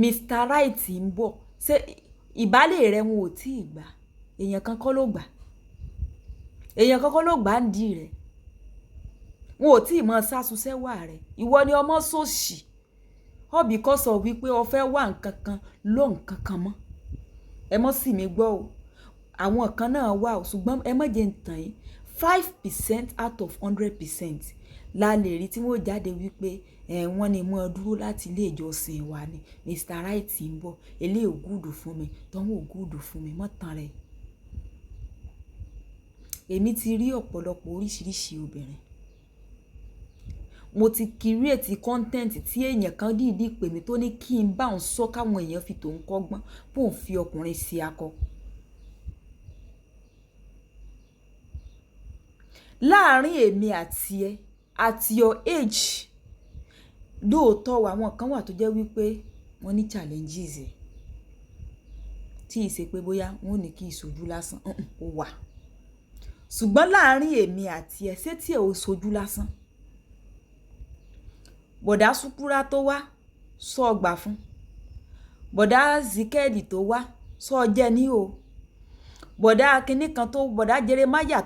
Mr. Right ń bọ̀ ṣé ìbálẹ̀ rẹ wọn ò tí ì gbà èèyàn kan kọ́ ló gbà èèyàn kan kọ́ ló gbà ń di rẹ̀ wọn ò tí ì mọ sásunṣẹ́ wà rẹ̀ ìwọ ni ọmọ sòṣì all because of wípé o fẹ́ wà nǹkan kan ló nǹkan kan mọ́ ẹ mọ́ sì mí gbọ́ o àwọn kan náà wà o ṣùgbọ́n ẹ má jẹ́ ń tàn yín 5% out of 100% la lè rí tí wọ́n jáde wípé wọ́n ní mọ́ dúró láti ilé ìjọsìn wa ni Mr. Right ń bọ̀ eléyìí ò gúdù fún mi tọ́hún ò gúdù fún mi mọ́ tàn rẹ̀ èmi ti rí ọ̀pọ̀lọpọ̀ oríṣiríṣi obìnrin mo ti create content tí èèyàn kan dìídì pè mí tó ní kí n bá òun sọ káwọn èèyàn fi tòun kọ́gbọ́n bóun fi ọkùnrin sí akọ láàárín èmi àti ẹ at your age lóòótọ́ àwọn kan wà tó jẹ́ wípé wọ́n ní challenges ẹ̀ tí ì ṣe pé bóyá wọ́n ò ní kí ìṣojú lásán ó wà ṣùgbọ́n láàárín èmi àti ẹ ṣé tí ẹ ò ṣojú lásán bọ̀dá Ṣúkúrà tó wá sọ ọgbà fún bọ̀dá Zikẹ́ẹ̀dì tó wá sọ jẹ́ ní o bọ̀dá kinní kan tó bọ̀dá Jeremáyà